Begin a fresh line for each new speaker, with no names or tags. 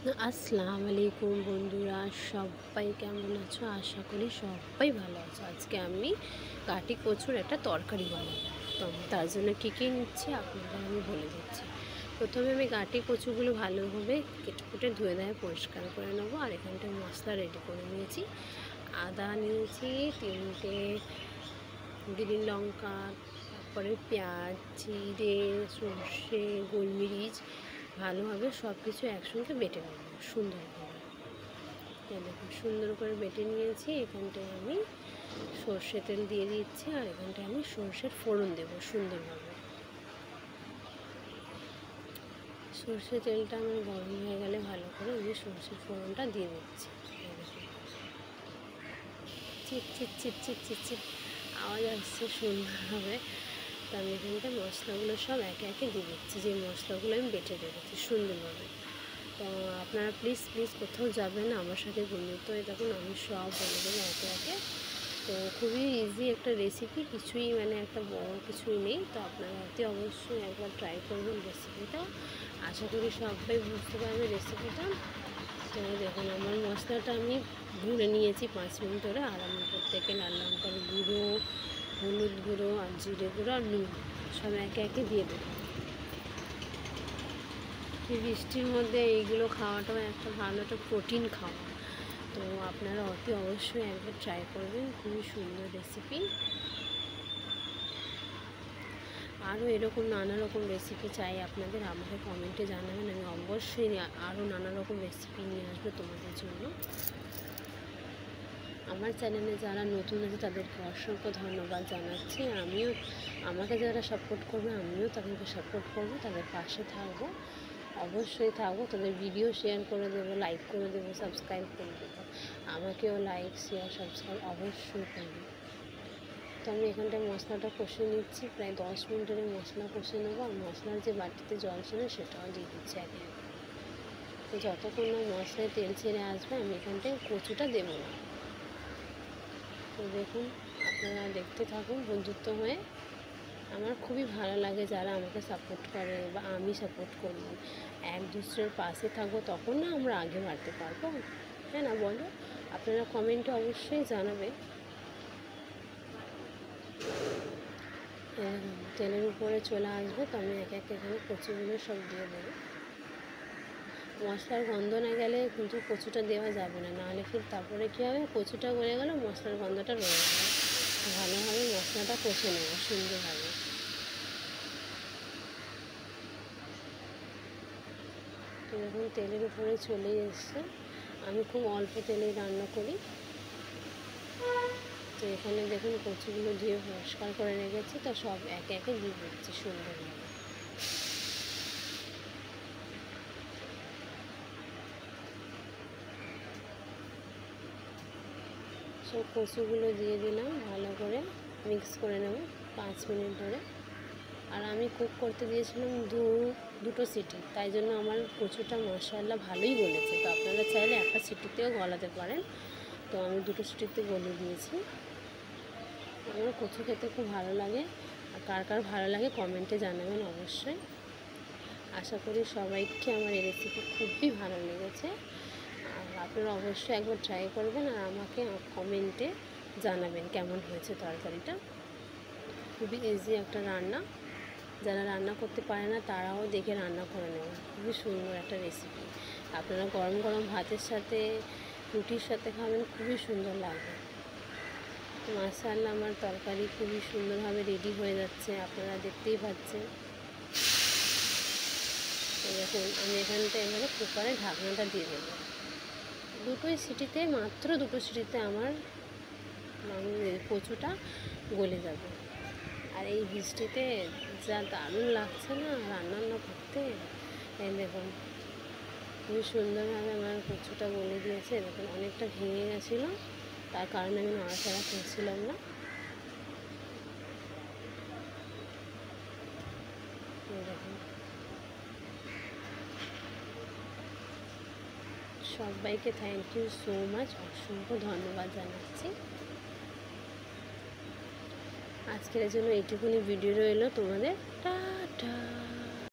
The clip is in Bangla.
আসসালামু আলাইকুম বন্ধুরা, সবাই কেমন আছো? আশা করি সবাই ভালো আছো। আজকে আমি কাটি কচুর একটা তরকারি বানাবো। তো আমি তার জন্য কী কী নিচ্ছি আপনাদের আমি বলে দিচ্ছি। প্রথমে আমি কাটি কচুগুলো ভালোভাবে কেটে কুটে ধুয়ে দেয় পরিষ্কার করে নেবো। আর এখানটায় মশলা রেডি করে নিয়েছি। আদা নিয়েছি 3টে, গ্রিন লঙ্কা, তারপরে পেঁয়াজ, জিরে, সর্ষে, গোলমরিচ ভালোভাবে সব কিছু একসঙ্গে বেটে নেব সুন্দর করে। দেখুন সুন্দর করে বেটে নিয়েছি। এখানটায় আমি সর্ষে তেল দিয়ে দিচ্ছি, আর এখানটায় আমি সর্ষের ফোড়ন দেবো সুন্দরভাবে। সর্ষে তেলটা আমার গরম হয়ে গেলে ভালো করে আমি সর্ষের ফোড়নটা দিয়ে দিচ্ছি। চিট চিট চিট চিট চিট চিট আওয়াজ আসছে সুন্দরভাবে। তো আমি এখানটা মশলাগুলো সব একে একে দিয়ে দিচ্ছি, যে মশলাগুলো আমি বেটে রেখেছি সুন্দরভাবে। তো আপনারা প্লিজ কোথাও যাবেন না, আমার সাথে বন্ধুত্ব হয়ে থাকুন, আমি সব বলে দেবো একে একে। তো খুবই ইজি একটা রেসিপি, কিছুই একটা বড় কিছুই নেই। তো আপনারা অতি অবশ্যই একবার ট্রাই করবেন রেসিপিটা। আশা করি সবাই বুঝতে পারবে রেসিপিটা। তো দেখুন আমার মশলাটা আমি ভুনে নিয়েছি 5 মিনিট ধরে। আর আমি প্রত্যেকে লাল লঙ্কার গুঁড়ো, হলুদ গুঁড়ো, আর জিরে গুঁড়ো, আর নুন সব একে একে দিয়ে দেবো। এই বৃষ্টির মধ্যে এইগুলো খাওয়াটাও একটা ভালো একটা প্রোটিন খাওয়া। তো আপনারা অতি অবশ্যই একবার ট্রাই করবেন, খুবই সুন্দর রেসিপি। আরও এরকম নানা রকম রেসিপি চাই আপনাদের, আমাকে কমেন্টে জানাবেন। আমি অবশ্যই আরও নানা রকম রেসিপি নিয়ে আসবো তোমাদের জন্য। আমার চ্যানেলে যারা নতুন আছে তাদেরকে অসংখ্য ধন্যবাদ জানাচ্ছি। আমাকে যারা সাপোর্ট করবে আমিও তাদেরকে সাপোর্ট করবো, তাদের পাশে থাকবো, অবশ্যই থাকবো। তাদের ভিডিও শেয়ার করে দেবো, লাইক করে দেবো, সাবস্ক্রাইব করে দেবো। আমাকেও লাইক শেয়ার সাবস্ক্রাইব অবশ্যই করবে। তো আমি এখানটায় মশলাটা কষে নিচ্ছি, প্রায় 10 মিনিটের মশলা কষে নেবো। আর মশলার যে বাটিতে জল ছিল সেটাও দিয়ে দিচ্ছি একে একে। তো যতক্ষণ না মশলায় তেল ছেড়ে আসবে আমি এখানটায় কচুটা দেবো না। তো দেখুন আপনারা দেখতে থাকুন বন্ধুত্ব হয়ে। আমার খুবই ভালো লাগে যারা আমাকে সাপোর্ট করে বা আমি সাপোর্ট করি। এক দুসরের পাশে থাকবো, তখন না আমরা আগে বাড়তে পারবো, তাই না বলো? আপনারা কমেন্টে অবশ্যই জানাবেন। তেলের উপরে চলে আসবে, তো আমি এক এক এখানে কচুগুলো সব দিয়ে দেবো। মশলার গন্ধ না গেলে কিন্তু কচুটা দেওয়া যাবে না, নাহলে ফির তারপরে কী হবে, কচুটা গলে গেল, মশলার গন্ধটা রয়ে যাবে। ভালোভাবে মশলাটা কষে নেব সুন্দরভাবে। তো দেখুন তেলের উপরে চলে এসছে। আমি খুব অল্প তেলেই রান্না করি। তো এখানে দেখুন কচুগুলো দিয়ে পরিষ্কার করে রেখেছি, তো সব একে একে দিয়ে দিচ্ছি সুন্দরভাবে। সব কচুগুলো দিয়ে দিলাম, ভালো করে মিক্স করে নেব 5 মিনিট ধরে। আর আমি কুক করতে দিয়েছিলাম দুটো সিটি, তাই জন্য আমার কচুটা মাশাআল্লাহ ভালোই গলেছে। তো আপনারা চাইলে একটা সিটিতেও গলাতে পারেন। তো আমি দুটো সিটিতে গলে দিয়েছি। আমার কচু খেতে খুব ভালো লাগে। আর কার কার ভালো লাগে কমেন্টে জানাবেন অবশ্যই। আশা করি সবাইকে আমার এই রেসিপি খুবই ভালো লেগেছে। আর আপনারা অবশ্যই একবার ট্রাই করবেন, আর আমাকে কমেন্টে জানাবেন কেমন হয়েছে তরকারিটা। খুবই ইজি একটা রান্না, যারা রান্না করতে পারে না তারাও দেখে রান্না করে নেবেন। খুবই সুন্দর একটা রেসিপি। আপনারা গরম গরম ভাতের সাথে, রুটির সাথে খাবেন, খুবই সুন্দর লাগবে। তো মাশাআল্লাহ আমার তরকারি খুবই সুন্দরভাবে রেডি হয়ে যাচ্ছে, আপনারা দেখতেই পাচ্ছেন। তো দেখুন আমি এখানটা এবারে কুকারে ঢাকনাটা দিয়ে দেবো। মাত্র দুটো সিটিতে আমার কচুটা গলে যাবে। আর এই বৃষ্টিতে যা দারুণ লাগছে না রান্না করতে। এই দেখুন খুবই সুন্দরভাবে আমার কচুটা গলে দিয়েছে। দেখুন অনেকটা ভেঙে গেছিলো, তার কারণে আমি নাড়াচাড়া করছিলাম না। দেখুন সবাইকে থ্যাংক ইউ সো মাচ, অসংখ্য ধন্যবাদ জানাচ্ছি। আজকের জন্য এইটুকুনি ভিডিও রইলো তোমাদের। টাটা।